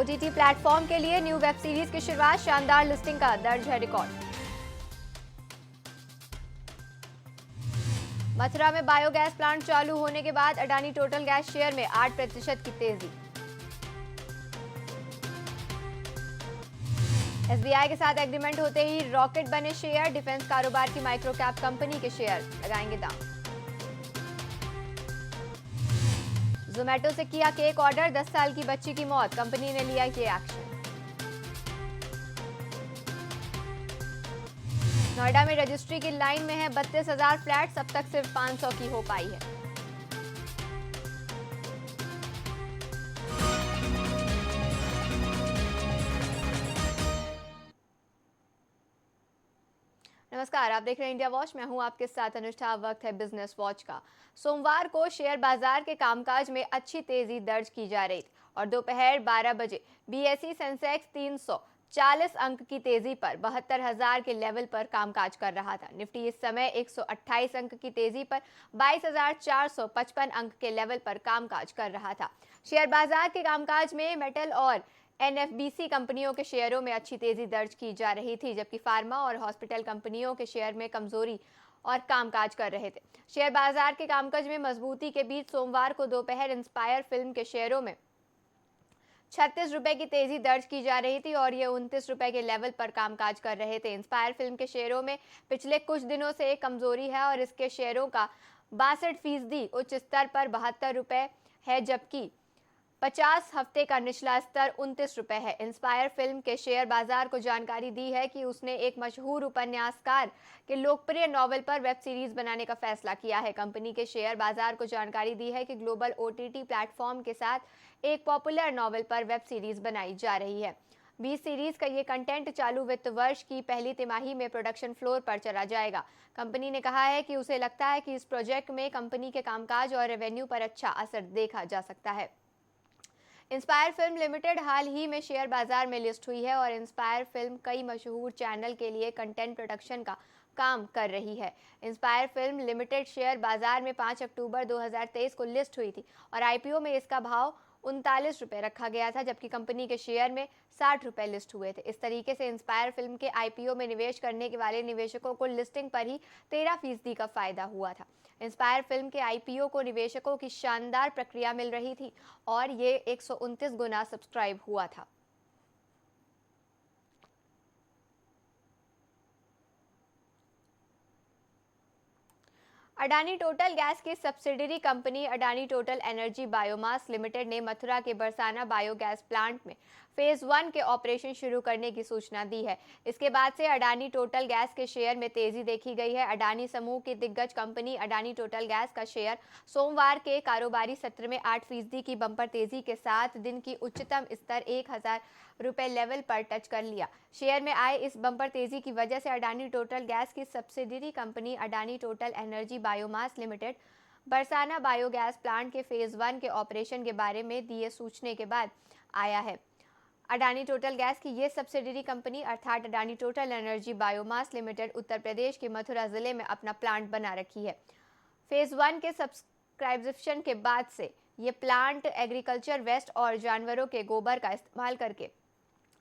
OTT platform के लिए new web series की शुरुआत, शानदार लिस्टिंग का दर्ज है रिकॉर्ड। मथुरा में बायोगैस प्लांट चालू होने के बाद अडानी टोटल गैस शेयर में 8% की तेजी। एसबीआई के साथ एग्रीमेंट होते ही रॉकेट बने शेयर, डिफेंस कारोबार की माइक्रो कैप कंपनी के शेयर लगाएंगे दाम। जोमेटो से किया केक ऑर्डर, 10 साल की बच्ची की मौत, कंपनी ने लिया ये एक्शन। नोएडा में रजिस्ट्री की लाइन में है 32,000 फ्लैट्स, अब तक सिर्फ 500 की हो पाई है। नमस्कार, आप देख रहे हैं इंडिया वॉच। मैं हूं आपके साथ अनुष्ठा। वक्त है बिजनेस वॉच का। सोमवार को शेयर बाजार के कामकाज में अच्छी तेजी दर्ज की जा रही थी और दोपहर 12 बजे बीएसई सेंसेक्स 340 अंक की तेजी पर 72,000 के लेवल पर कामकाज कर रहा था। निफ्टी इस समय 128 अंक की तेजी पर 22,455 अंक के लेवल पर कामकाज कर रहा था। शेयर बाजार के कामकाज में मेटल और एनएफबीसी कंपनियों के शेयरों में अच्छी तेजी दर्ज की जा रही थी, जबकि फार्मा और हॉस्पिटल कंपनियों के शेयर में कमजोरी और कामकाज कर रहे थे। शेयर बाजार के कामकाज में मजबूती के बीच सोमवार को दोपहर इंस्पायर फिल्म के शेयरों में 36 रुपए की तेजी दर्ज की जा रही थी और ये 29 रुपए के लेवल पर कामकाज कर रहे थे। इंस्पायर फिल्म के शेयरों में पिछले कुछ दिनों से एक कमजोरी है और इसके शेयरों का 62% उच्च स्तर पर 72 रुपए है, जबकि 50 हफ्ते का निचला स्तर 29 रुपए है। इंस्पायर फिल्म के शेयर बाजार को जानकारी दी है कि उसने एक मशहूर उपन्यासकार के लोकप्रिय नॉवल पर वेब सीरीज बनाने का फैसला किया है। कंपनी के शेयर बाजार को जानकारी दी है कि ग्लोबल ओटीटी प्लेटफॉर्म के साथ एक पॉपुलर नॉवल पर वेब सीरीज बनाई जा रही है। 20 सीरीज का ये कंटेंट चालू वित्त वर्ष की पहली तिमाही में प्रोडक्शन फ्लोर पर चला जाएगा। कंपनी ने कहा है कि उसे लगता है कि इस प्रोजेक्ट में कंपनी के कामकाज और रेवेन्यू पर अच्छा असर देखा जा सकता है। इंस्पायर फिल्म लिमिटेड हाल ही में शेयर बाजार में लिस्ट हुई है और इंस्पायर फिल्म कई मशहूर चैनल के लिए कंटेंट प्रोडक्शन का काम कर रही है। इंस्पायर फिल्म लिमिटेड शेयर बाजार में 5 अक्टूबर 2023 को लिस्ट हुई थी और आईपीओ में इसका भाव 39 रुपए रखा गया था, जबकि कंपनी के शेयर में 60 रुपए लिस्ट हुए थे। इस तरीके से इंस्पायर फिल्म के आईपीओ में निवेश करने के वाले निवेशकों को लिस्टिंग पर ही 13% का फायदा हुआ था। इंस्पायर फिल्म के आईपीओ को निवेशकों की शानदार प्रक्रिया मिल रही थी और ये 129 गुना सब्सक्राइब हुआ था। अडानी टोटल गैस की subsidiary company Adani Total Energy Biomass limited ने मथुरा के बरसाना बायोगैस प्लांट में फेज 1 के ऑपरेशन शुरू करने की सूचना दी है। इसके बाद से अडानी टोटल गैस के शेयर में तेजी देखी गई है। अडानी समूह की दिग्गज कंपनी अडानी टोटल गैस का शेयर सोमवार के कारोबारी सत्र में 8% की बंपर तेजी के साथ दिन की उच्चतम स्तर 1,000 रुपए लेवल पर टच कर लिया। शेयर में आए इस बंपर तेजी की वजह से अडानी टोटल गैस की subsidiary company Adani Total Energy Biomass limited Barsana biogas plant के फेज 1 के ऑपरेशन के बारे में दिए सूचने के बाद आया है। अडानी टोटल गैस की ये सब्सिडियरी कंपनी अर्थात Adani Total Energy Biomass Limited Uttar Pradesh के मथुरा जिले में अपना प्लांट बना रखी है। फेज 1 के सब्सक्रिप्शन के बाद से ये प्लांट एग्रीकल्चर वेस्ट और जानवरों के गोबर का इस्तेमाल करके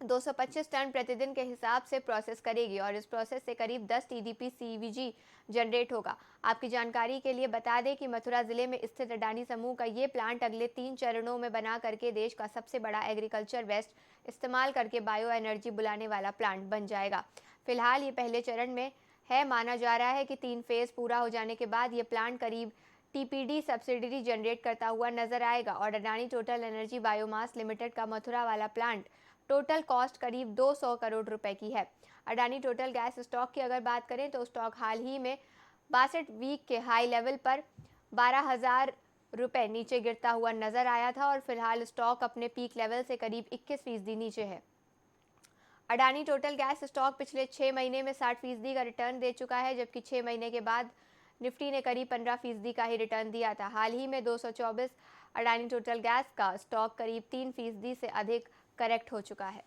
225 टन प्रतिदिन के हिसाब से प्रोसेस करेगी और इस प्रोसेस से करीब 10 टीडीपी सीवीजी जनरेट होगा। आपकी जानकारी के लिए बता दें कि मथुरा जिले में स्थित अडानी समूह का ये प्लांट अगले 3 चरणों में बना करके देश का सबसे बड़ा एग्रीकल्चर वेस्ट इस्तेमाल करके बायो एनर्जी बुलाने वाला प्लांट बन जाएगा। फिलहाल ये पहले चरण में है। माना जा रहा है कि 3 फेज पूरा हो जाने के बाद ये प्लांट करीब टीपीडी सब्सिडी जनरेट करता हुआ नजर आएगा और Adani Total Energy Biomass limited का मथुरा वाला प्लांट टोटल कॉस्ट करीब 200 करोड़ रुपए की है। अडानी टोटल गैस स्टॉक की अगर बात करें तो स्टॉक हाल ही में 62 वीक के हाई लेवल पर 12,000 रुपए नीचे गिरता हुआ नजर आया था और फिलहाल स्टॉक अपने पीक लेवल से करीब 21% नीचे है। अडानी टोटल गैस स्टॉक पिछले 6 महीने में 60% का रिटर्न दे चुका है, जबकि 6 महीने के बाद निफ्टी ने करीब 15% का ही रिटर्न दिया था। हाल ही में 224 अडानी टोटल गैस का स्टॉक करीब 3% से अधिक करेक्ट हो चुका है।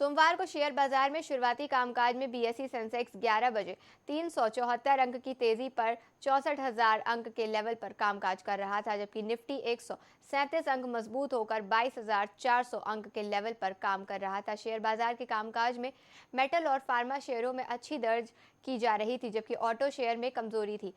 सोमवार को शेयर बाजार में शुरुआती कामकाज में बीएसई सेंसेक्स 11 बजे 374 अंक की तेजी पर 64,000 अंक के लेवल पर कामकाज कर रहा था, जबकि निफ्टी 137 अंक मजबूत होकर 22,400 अंक के लेवल पर काम कर रहा था। शेयर बाजार के कामकाज में मेटल और फार्मा शेयरों में अच्छी दर्ज की जा रही थी, जबकि ऑटो शेयर में कमजोरी थी।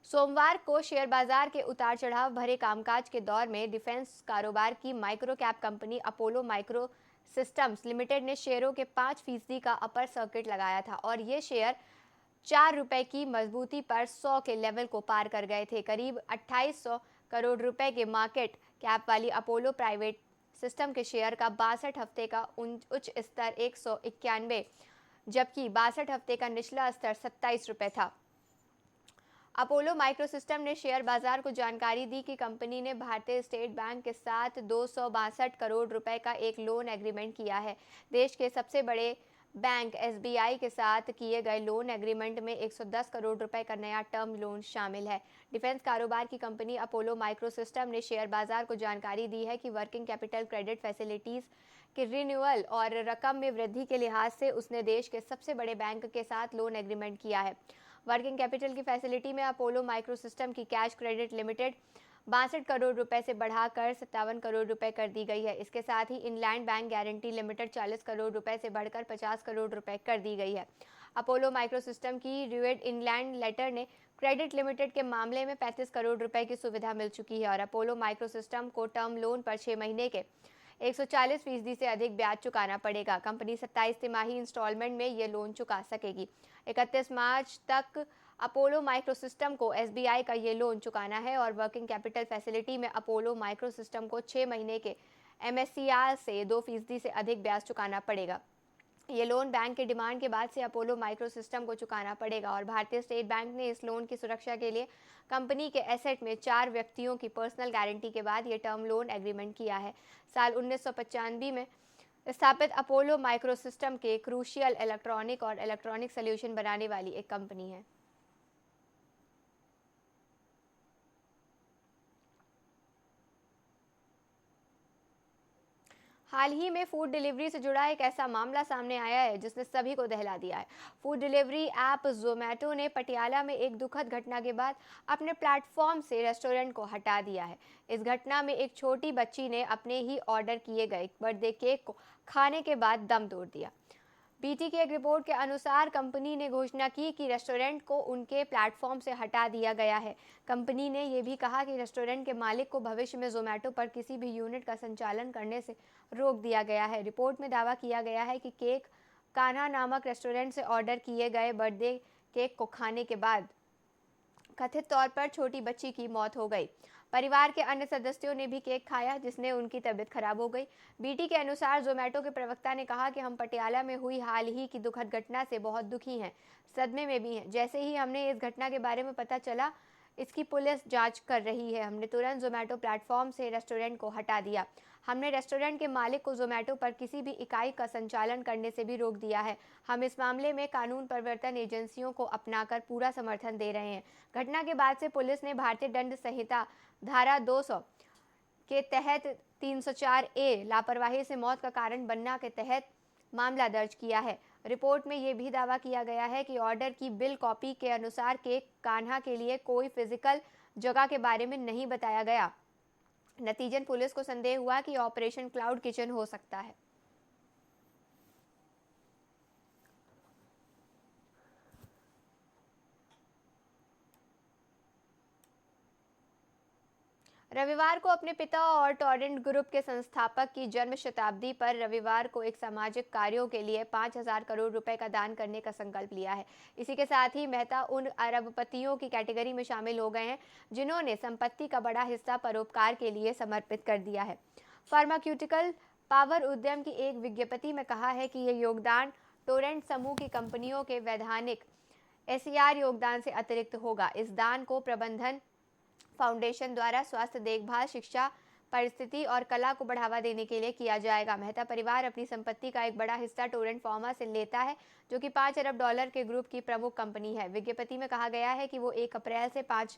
सोमवार को शेयर बाजार के उतार चढ़ाव भरे कामकाज के दौर में डिफेंस कारोबार की micro cap company Apollo micro systems limited ने शेयरों के 5% का अपर सर्किट लगाया था और ये शेयर 4 रुपए की मजबूती पर 100 के लेवल को पार कर गए थे। करीब 2800 करोड़ रुपए के मार्केट कैप वाली अपोलो प्राइवेट सिस्टम के शेयर का 62 हफ्ते का उच्च स्तर 191, जबकि 62 हफ्ते का निचला स्तर 27 रुपए था। अपोलो माइक्रोसिस्टम ने शेयर बाजार को जानकारी दी कि कंपनी ने भारतीय स्टेट बैंक के साथ 262 करोड़ रुपए का एक लोन एग्रीमेंट किया है। देश के सबसे बड़े बैंक एसबीआई के साथ किए गए लोन एग्रीमेंट में 110 करोड़ रुपए का नया टर्म लोन शामिल है। डिफेंस कारोबार की कंपनी अपोलो माइक्रोसिस्टम ने शेयर बाजार को जानकारी दी है कि वर्किंग कैपिटल क्रेडिट फैसिलिटीज के रिन्यूअल और रकम में वृद्धि के लिहाज से उसने देश के सबसे बड़े बैंक के साथ लोन एग्रीमेंट किया है। वर्किंग कैपिटल की फैसिलिटी में अपोलो माइक्रोसिस्टम की कैश क्रेडिट लिमिटेड 62 करोड़ रुपए से बढ़ाकर 57 करोड़ रुपए कर दी गई है। इसके साथ ही inland bank guarantee limited 40 crore रुपए से बढ़कर 50 करोड़ रुपए कर दी गई है। अपोलो माइक्रोसिस्टम की ड्यूएट इनलैंड लेटर ने क्रेडिट लिमिटेड के मामले में 35 करोड़ रुपए की सुविधा मिल चुकी है और अपोलो माइक्रोसिस्टम को टर्म लोन पर 6 महीने के 140% से अधिक ब्याज चुकाना पड़ेगा। कंपनी 27 तिमाही इंस्टॉलमेंट में ये लोन चुका सकेगी। 31 मार्च तक अपोलो माइक्रोसिस्टम को एसबीआई का ये लोन चुकाना है और वर्किंग कैपिटल फैसिलिटी में अपोलो माइक्रोसिस्टम को 6 महीने के एमएससीआर से 2% से अधिक ब्याज चुकाना पड़ेगा। ये लोन बैंक के डिमांड के बाद से अपोलो माइक्रोसिस्टम को चुकाना पड़ेगा और भारतीय स्टेट बैंक ने इस लोन की सुरक्षा के लिए कंपनी के एसेट में 4 व्यक्तियों की पर्सनल गारंटी के बाद ये टर्म लोन एग्रीमेंट किया है। साल 1995 में स्थापित अपोलो माइक्रोसिस्टम के क्रूशियल इलेक्ट्रॉनिक और इलेक्ट्रॉनिक सॉल्यूशन बनाने वाली एक कंपनी है। हाल ही में फूड डिलीवरी से जुड़ा एक ऐसा मामला सामने आया है जिसने सभी को दहला दिया है। फूड डिलीवरी ऐप जोमेटो ने पटियाला में एक दुखद घटना के बाद अपने प्लेटफॉर्म से रेस्टोरेंट को हटा दिया है। इस घटना में एक छोटी बच्ची ने अपने ही ऑर्डर किए गए बर्थडे केक को खाने के बाद दम तोड़ दिया। बीटी की एक रिपोर्ट के अनुसार कंपनी ने घोषणा की कि रेस्टोरेंट को उनके प्लेटफॉर्म से हटा दिया गया है। कंपनी ने यह भी कहा कि रेस्टोरेंट के मालिक को भविष्य में जोमेटो पर किसी भी यूनिट का संचालन करने से रोक दिया गया है। रिपोर्ट में दावा किया गया है कि केक कान्हा नामक रेस्टोरेंट से ऑर्डर किए गए बर्थडे केक को खाने के बाद कथित तौर पर छोटी बच्ची की मौत हो गई। परिवार के अन्य सदस्यों ने भी केक खाया जिसने उनकी तबीयत खराब हो गई। बीटी के अनुसार जोमेटो के प्रवक्ता ने कहा कि हम पटियाला में हुई हाल ही की दुखद घटना से बहुत दुखी हैं, सदमे में भी हैं। जैसे ही हमने इस घटना के बारे में पता चला, इसकी पुलिस जांच कर रही है। हमने तुरंत जोमेटो प्लेटफॉर्म से रेस्टोरेंट को हटा दिया। हमने रेस्टोरेंट के मालिक को जोमेटो पर किसी भी इकाई का संचालन करने से भी रोक दिया है। हम इस मामले में कानून प्रवर्तन एजेंसियों को अपनाकर पूरा समर्थन दे रहे हैं। घटना के बाद से पुलिस ने भारतीय दंड संहिता धारा 200 के तहत 304 ए लापरवाही से मौत का कारण बनना के तहत मामला दर्ज किया है। रिपोर्ट में यह भी दावा किया गया है कि ऑर्डर की बिल कॉपी के अनुसार केक कान्हा के लिए कोई फिजिकल जगह के बारे में नहीं बताया गया। नतीजन पुलिस को संदेह हुआ कि ऑपरेशन क्लाउड किचन हो सकता है। रविवार को अपने पिता और टॉरेंट ग्रुप के संस्थापक की जन्म शताब्दी पर रविवार को एक सामाजिक कार्यों के लिए 5,000 करोड़ रुपए का दान करने का संकल्प लिया है। इसी के साथ ही मेहता उन अरबपतियों की कैटेगरी में शामिल हो गए हैं जिन्होंने संपत्ति का बड़ा हिस्सा परोपकार के लिए समर्पित कर दिया है। फार्मास्यूटिकल पावर उद्यम की एक विज्ञप्ति में कहा है कि यह योगदान टोरेंट समूह की कंपनियों के वैधानिक एसईआर योगदान से अतिरिक्त होगा। इस दान को प्रबंधन फाउंडेशन द्वारा स्वास्थ्य देखभाल, शिक्षा, परिस्थिति और कला को बढ़ावा देने के लिए किया जाएगा। मेहता परिवार अपनी संपत्ति का एक बड़ा हिस्सा टोरेंट फार्मा से लेता है, जो कि $5 अरब के ग्रुप की प्रमुख कंपनी है। विज्ञप्ति में कहा गया है कि वो 1 अप्रैल से 5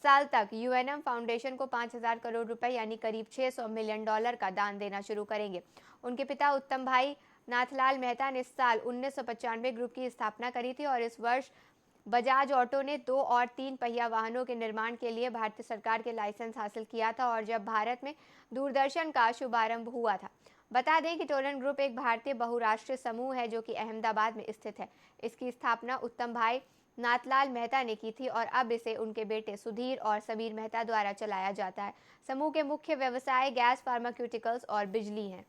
साल तक यूएनएम फाउंडेशन को 5,000 करोड़ रुपए यानी करीब $600 मिलियन का दान देना शुरू करेंगे। उनके पिता उत्तम भाई नाथलाल मेहता ने साल 1995 ग्रुप की स्थापना करी थी और इस वर्ष बजाज ऑटो ने 2 और 3 पहिया वाहनों के निर्माण के लिए भारतीय सरकार के लाइसेंस हासिल किया था और जब भारत में दूरदर्शन का शुभारंभ हुआ था। बता दें कि टोलन ग्रुप एक भारतीय बहुराष्ट्रीय समूह है जो कि अहमदाबाद में स्थित है। इसकी स्थापना उत्तम भाई नाथलाल मेहता ने की थी और अब इसे उनके बेटे सुधीर और समीर मेहता द्वारा चलाया जाता है। समूह के मुख्य व्यवसाय गैस, फार्मास्यूटिकल्स और बिजली हैं।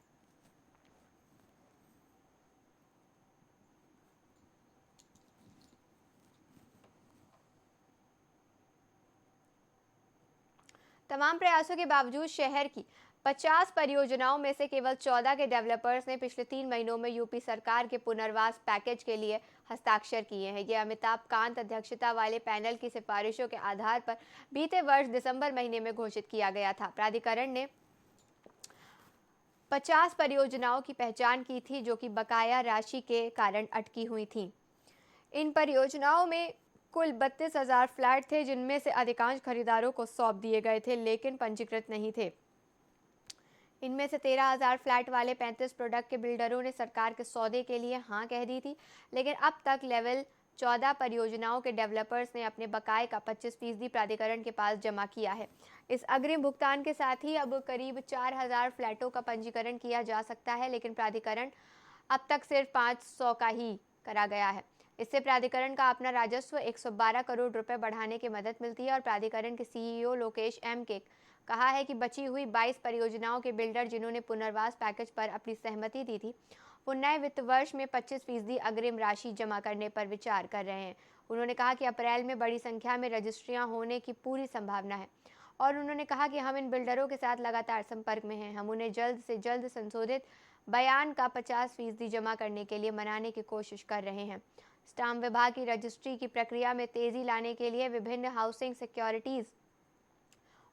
तमाम प्रयासों के बावजूद शहर की 50 परियोजनाओं में से केवल 14 के डेवलपर्स ने पिछले 3 महीनों में यूपी सरकार के पुनर्वास पैकेज के लिए हस्ताक्षर किए हैं। यह अमिताभ कांत अध्यक्षता वाले पैनल की सिफारिशों के आधार पर बीते वर्ष दिसंबर महीने में घोषित किया गया था। प्राधिकरण ने 50 परियोजनाओं की पहचान की थी जो कि बकाया राशि के कारण अटकी हुई थीं। इन परियोजनाओं में कुल 32,000 फ्लैट थे जिनमें से अधिकांश खरीदारों को सौंप दिए गए थे लेकिन पंजीकृत नहीं थे। इनमें से 13,000 फ्लैट वाले 35 प्रोडक्ट के बिल्डरों ने सरकार के सौदे के लिए हाँ कह दी थी, लेकिन अब तक लेवल 14 परियोजनाओं के डेवलपर्स ने अपने बकाए का 25% प्राधिकरण के पास जमा किया है। इस अग्रिम भुगतान के साथ ही अब करीब 4,000 फ्लैटों का पंजीकरण किया जा सकता है, लेकिन प्राधिकरण अब तक सिर्फ 500 का ही करा गया है। इससे प्राधिकरण का अपना राजस्व 112 करोड़ रुपए बढ़ाने की मदद मिलती है और प्राधिकरण के सीईओ लोकेश एम के कहा है कि बची हुई 22 परियोजनाओं के बिल्डर जिन्होंने पुनर्वास पैकेज पर अपनी सहमति दी थी वो नए वित्त वर्ष में 25% अग्रिम राशि जमा करने पर विचार कर रहे हैं। उन्होंने कहा कि अप्रैल में बड़ी संख्या में रजिस्ट्रियां होने की पूरी संभावना है और उन्होंने कहा कि हम इन बिल्डरों के साथ लगातार संपर्क में हैं। हम उन्हें जल्द से जल्द संशोधित बयान का 50% जमा करने के लिए मनाने की कोशिश कर रहे हैं। स्टाम्प विभाग की रजिस्ट्री की प्रक्रिया में तेजी लाने के लिए विभिन्न हाउसिंग सिक्योरिटीज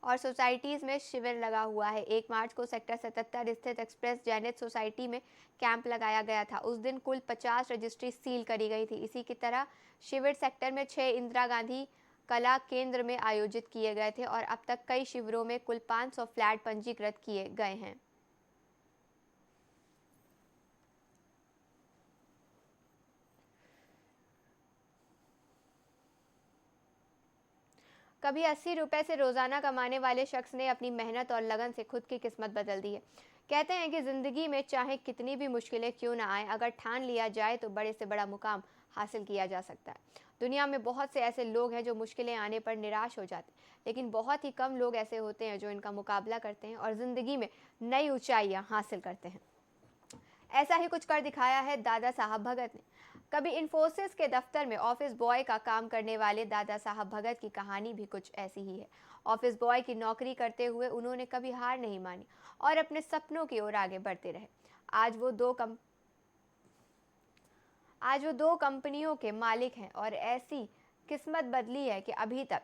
और सोसाइटीज में शिविर लगा हुआ है। 1 मार्च को सेक्टर 77 स्थित एक्सप्रेस जैनिथ सोसाइटी में कैंप लगाया गया था। उस दिन कुल 50 रजिस्ट्री सील करी गई थी। इसी की तरह शिविर सेक्टर में 6 इंदिरा गांधी कला केंद्र में आयोजित किए गए थे और अब तक कई शिविरों में कुल 500 फ्लैट पंजीकृत किए गए हैं। कभी 80 रुपए से रोजाना कमाने वाले शख्स ने अपनी मेहनत और लगन से खुद की किस्मत बदल दी है। कहते हैं कि जिंदगी में चाहे कितनी भी मुश्किलें क्यों ना आए, अगर ठान लिया जाए तो बड़े से बड़ा मुकाम हासिल किया जा सकता है। दुनिया में बहुत से ऐसे लोग हैं जो मुश्किलें आने पर निराश हो जाते हैं, लेकिन बहुत ही कम लोग ऐसे होते हैं जो इनका मुकाबला करते हैं और जिंदगी में नई ऊंचाइयां हासिल करते हैं। ऐसा ही कुछ कर दिखाया है दादा साहब भगत ने। कभी इन्फोसिस के दफ्तर में ऑफिस बॉय का काम करने वाले दादा साहब भगत की कहानी भी कुछ ऐसी ही है। ऑफिस बॉय की नौकरी करते हुए उन्होंने कभी हार नहीं मानी और अपने सपनों की ओर आगे बढ़ते रहे। आज वो दो कंपनियों के मालिक हैं और ऐसी किस्मत बदली है कि अभी तक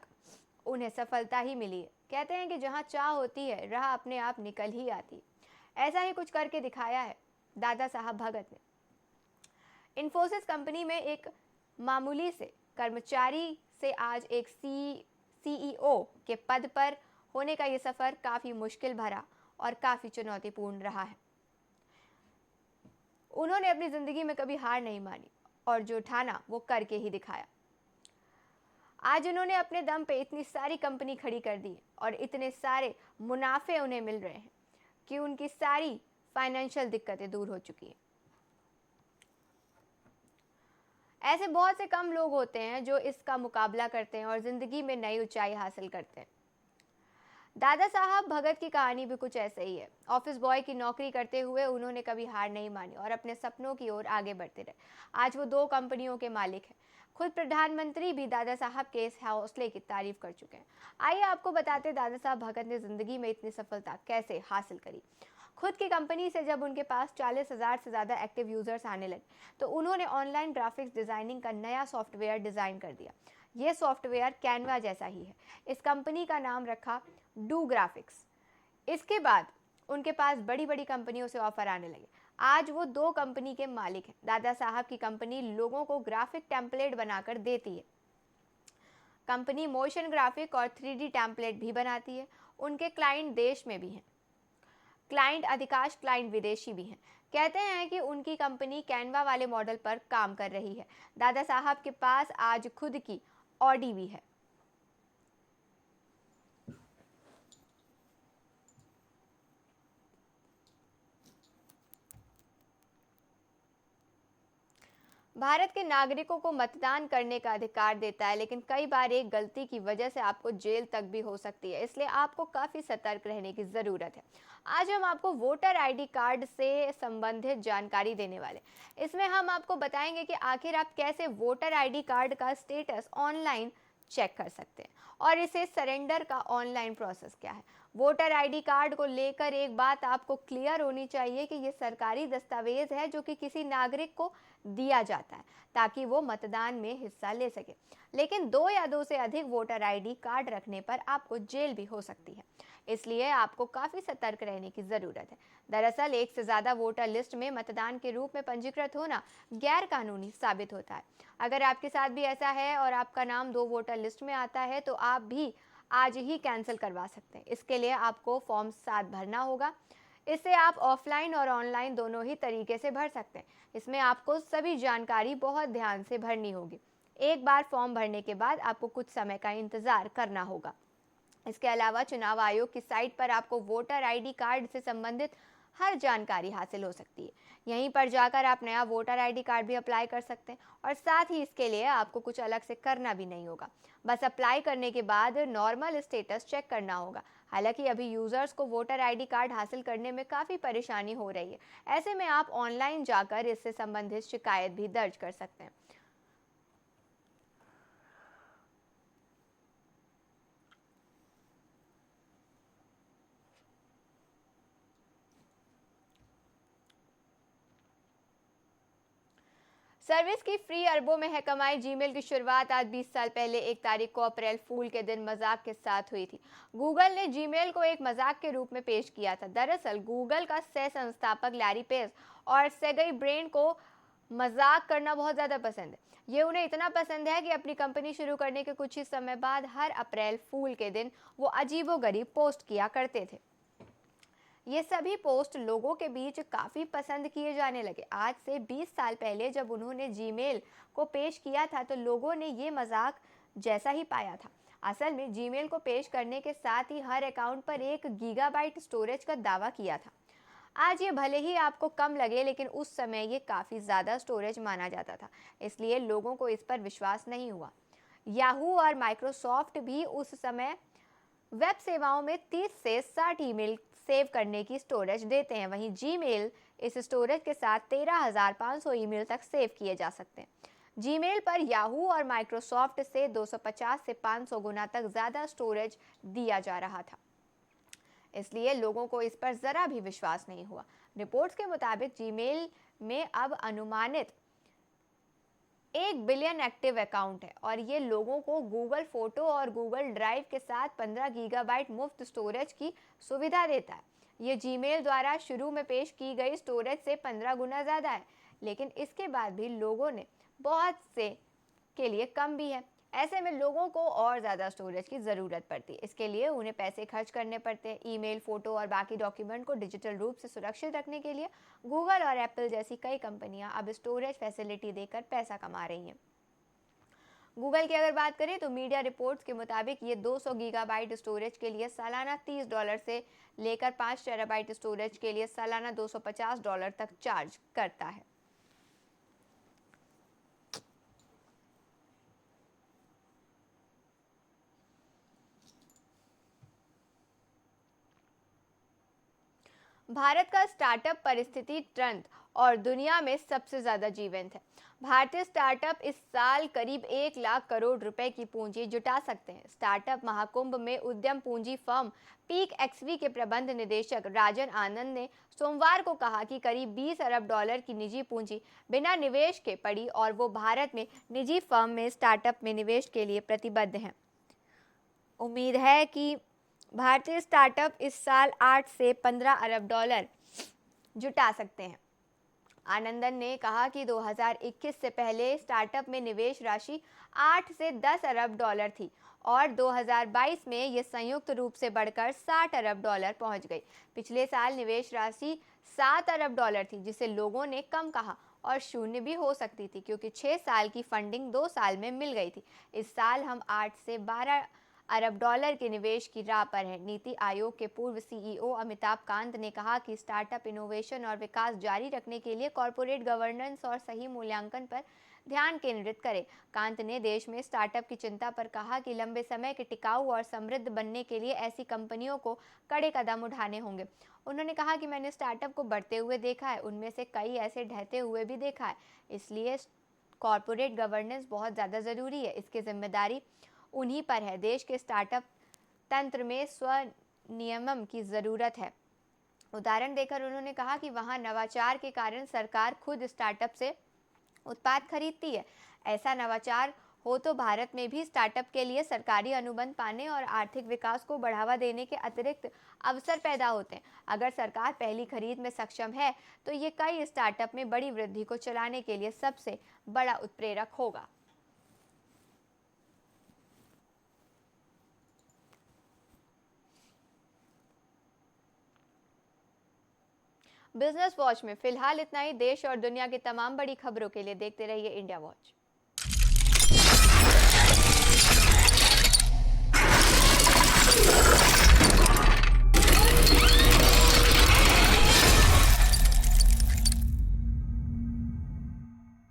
उन्हें सफलता ही मिली है। कहते हैं कि जहाँ चाह होती है राह अपने आप निकल ही आती है। ऐसा ही कुछ करके दिखाया है दादा साहब भगत ने। इन्फोसिस कंपनी में एक मामूली से कर्मचारी से आज एक सीईओ के पद पर होने का ये सफर काफी मुश्किल भरा और काफी चुनौतीपूर्ण रहा है। उन्होंने अपनी जिंदगी में कभी हार नहीं मानी और जो ठाना वो करके ही दिखाया। आज उन्होंने अपने दम पे इतनी सारी कंपनी खड़ी कर दी और इतने सारे मुनाफे उन्हें मिल रहे हैं कि उनकी सारी फाइनेंशियल दिक्कतें दूर हो चुकी हैं। ऐसे बहुत से कम लोग होते हैं जो इसका मुकाबला करते हैं और जिंदगी में नई ऊंचाई हासिल करते हैं। दादा साहब भगत की कहानी भी कुछ ऐसे ही है। ऑफिस बॉय की नौकरी करते हुए उन्होंने कभी हार नहीं मानी और अपने सपनों की ओर आगे बढ़ते रहे। आज वो 2 कंपनियों के मालिक हैं। खुद प्रधानमंत्री भी दादा साहब के इस हौसले की तारीफ कर चुके हैं। आइए आपको बताते दादा साहब भगत ने जिंदगी में इतनी सफलता कैसे हासिल करी। खुद की कंपनी से जब उनके पास 40,000 से ज़्यादा एक्टिव यूज़र्स आने लगे तो उन्होंने ऑनलाइन ग्राफिक्स डिज़ाइनिंग का नया सॉफ्टवेयर डिज़ाइन कर दिया। ये सॉफ्टवेयर कैनवा जैसा ही है। इस कंपनी का नाम रखा डू ग्राफिक्स। इसके बाद उनके पास बड़ी बड़ी कंपनियों से ऑफर आने लगे। आज वो 2 कंपनी के मालिक हैं। दादा साहब की कंपनी लोगों को ग्राफिक टेम्पलेट बनाकर देती है। कंपनी मोशन ग्राफिक और 3D टेम्पलेट भी बनाती है। उनके क्लाइंट देश में भी हैं। क्लाइंट अधिकांश क्लाइंट विदेशी भी हैं। कहते हैं कि उनकी कंपनी कैनवा वाले मॉडल पर काम कर रही है। दादा साहब के पास आज खुद की ऑडी भी है। भारत के नागरिकों को मतदान करने का अधिकार देता है, लेकिन कई बार एक गलती की वजह से आपको जेल तक भी हो सकती है, इसलिए आपको काफी सतर्क रहने की जरूरत है। आज हम आपको वोटर आईडी कार्ड से संबंधित जानकारी देने वाले। इसमें हम आपको बताएंगे कि आखिर आप कैसे वोटर आईडी कार्ड का स्टेटस ऑनलाइन चेक कर सकते हैं और इसे सरेंडर का ऑनलाइन प्रोसेस क्या है। वोटर आईडी कार्ड को लेकर एक बात आपको क्लियर होनी चाहिए कि ये सरकारी दस्तावेज है जो कि किसी नागरिक को दिया जाता है ताकि वो मतदान में हिस्सा ले सके। लेकिन 2 या 2 से अधिक वोटर आईडी कार्ड रखने पर आपको जेल भी हो सकती है, इसलिए आपको काफी सतर्क रहने की जरूरत है। दरअसल एक से ज्यादा वोटर लिस्ट में मतदान के रूप में पंजीकृत होना गैर कानूनी साबित होता है। अगर आपके साथ भी ऐसा है और आपका नाम 2 वोटर लिस्ट में आता है तो आप भी आज ही कैंसिल करवा सकते हैं। इसके लिए आपको फॉर्म 7 भरना होगा। इसे आप ऑफलाइन और ऑनलाइन दोनों ही तरीके से भर सकते हैं। इसमें आपको सभी जानकारी बहुत ध्यान से भरनी होगी। एक बार फॉर्म भरने के बाद आपको कुछ समय का इंतजार करना होगा। इसके अलावा चुनाव आयोग की साइट पर आपको वोटर आईडी कार्ड से संबंधित हर जानकारी हासिल हो सकती है। यहीं पर जाकर आप नया वोटर आईडी कार्ड भी अप्लाई कर सकते हैं और साथ ही इसके लिए आपको कुछ अलग से करना भी नहीं होगा। बस अप्लाई करने के बाद नॉर्मल स्टेटस चेक करना होगा। हालांकि अभी यूजर्स को वोटर आईडी कार्ड हासिल करने में काफ़ी परेशानी हो रही है। ऐसे में आप ऑनलाइन जाकर इससे संबंधित शिकायत भी दर्ज कर सकते हैं। सर्विस की फ्री अरबों में है कमाई। जीमेल की शुरुआत आज 20 साल पहले 1 तारीख को अप्रैल फूल के दिन मजाक के साथ हुई थी। गूगल ने जीमेल को एक मजाक के रूप में पेश किया था। दरअसल गूगल का सह संस्थापक लैरी पेज और सेर्गेई ब्रिन को मजाक करना बहुत ज़्यादा पसंद है। ये उन्हें इतना पसंद है कि अपनी कंपनी शुरू करने के कुछ ही समय बाद हर अप्रैल फूल के दिन वो अजीबोगरीब पोस्ट किया करते थे। ये सभी पोस्ट लोगों के बीच काफ़ी पसंद किए जाने लगे। आज से 20 साल पहले जब उन्होंने जीमेल को पेश किया था तो लोगों ने ये मजाक जैसा ही पाया था। असल में जीमेल को पेश करने के साथ ही हर अकाउंट पर 1 गीगाबाइट स्टोरेज का दावा किया था। आज ये भले ही आपको कम लगे, लेकिन उस समय ये काफ़ी ज़्यादा स्टोरेज माना जाता था, इसलिए लोगों को इस पर विश्वास नहीं हुआ। याहू और माइक्रोसॉफ्ट भी उस समय वेब सेवाओं में 30 से 60 ईमेल सेव करने की स्टोरेज देते हैं। वहीं जीमेल इस स्टोरेज के साथ 13,500 ईमेल तक सेव किए जा सकते हैं। जीमेल पर याहू और माइक्रोसॉफ्ट से 250 से 500 गुना तक ज़्यादा स्टोरेज दिया जा रहा था, इसलिए लोगों को इस पर ज़रा भी विश्वास नहीं हुआ। रिपोर्ट्स के मुताबिक जीमेल में अब अनुमानित 1 बिलियन एक्टिव अकाउंट है और ये लोगों को गूगल फोटो और गूगल ड्राइव के साथ 15 गीगाबाइट मुफ्त स्टोरेज की सुविधा देता है। ये जीमेल द्वारा शुरू में पेश की गई स्टोरेज से 15 गुना ज़्यादा है, लेकिन इसके बाद भी लोगों ने बहुत से के लिए कम भी है। ऐसे में लोगों को और ज़्यादा स्टोरेज की ज़रूरत पड़ती है। इसके लिए उन्हें पैसे खर्च करने पड़ते हैं। ईमेल, फोटो और बाकी डॉक्यूमेंट को डिजिटल रूप से सुरक्षित रखने के लिए गूगल और एप्पल जैसी कई कंपनियां अब स्टोरेज फैसिलिटी देकर पैसा कमा रही हैं। गूगल की अगर बात करें तो मीडिया रिपोर्ट्स के मुताबिक ये 200 गीगाबाइट स्टोरेज के लिए सालाना $30 से लेकर 5 टेराबाइट स्टोरेज के लिए सालाना $250 तक चार्ज करता है। भारत का स्टार्टअप परिस्थिति तंत्र और दुनिया में सबसे ज्यादा जीवंत है। भारतीय स्टार्टअप इस साल करीब 1 लाख करोड़ रुपए की पूंजी जुटा सकते हैं। स्टार्टअप महाकुंभ में उद्यम पूंजी फर्म पीक एक्सवी के प्रबंध निदेशक राजन आनंद ने सोमवार को कहा कि करीब $20 अरब की निजी पूंजी बिना निवेश के पड़ी और वो भारत में निजी फर्म में स्टार्टअप में निवेश के लिए प्रतिबद्ध हैं। उम्मीद है कि भारतीय स्टार्टअप इस साल $8 से $15 अरब जुटा सकते हैं आनंदन ने कहा कि 2021 से पहले स्टार्टअप में निवेश राशि 8 से 10 अरब डॉलर थी और 2022 में ये संयुक्त रूप से बढ़कर 60 अरब डॉलर पहुंच गई। पिछले साल निवेश राशि 7 अरब डॉलर थी, जिसे लोगों ने कम कहा और शून्य भी हो सकती थी क्योंकि 6 साल की फंडिंग 2 साल में मिल गई थी। इस साल हम 8 से 12 अरब डॉलर के निवेश की राह पर है। नीति आयोग के पूर्व सीईओ अमिताभ कांत ने कहा कि स्टार्टअप इनोवेशन और विकास जारी रखने के लिए कॉरपोरेट गवर्नेंस और सही मूल्यांकन पर ध्यान केंद्रित करें। कांत ने देश में स्टार्टअप की चिंता पर कहा कि लंबे समय के टिकाऊ और समृद्ध बनने के लिए ऐसी कंपनियों को कड़े कदम उठाने होंगे। उन्होंने कहा कि मैंने स्टार्टअप को बढ़ते हुए देखा है, उनमें से कई ऐसे ढहते हुए भी देखा है। इसलिए कॉरपोरेट गवर्नेंस बहुत ज़्यादा ज़रूरी है। इसकी जिम्मेदारी उन्हीं पर है। देश के स्टार्टअप तंत्र में स्वनियमन की ज़रूरत है। उदाहरण देकर उन्होंने कहा कि वहाँ नवाचार के कारण सरकार खुद स्टार्टअप से उत्पाद खरीदती है। ऐसा नवाचार हो तो भारत में भी स्टार्टअप के लिए सरकारी अनुबंध पाने और आर्थिक विकास को बढ़ावा देने के अतिरिक्त अवसर पैदा होते हैं। अगर सरकार पहली खरीद में सक्षम है तो ये कई स्टार्टअप में बड़ी वृद्धि को चलाने के लिए सबसे बड़ा उत्प्रेरक होगा। बिजनेस वॉच में फिलहाल इतना ही। देश और दुनिया की तमाम बड़ी खबरों के लिए देखते रहिए इंडिया वॉच।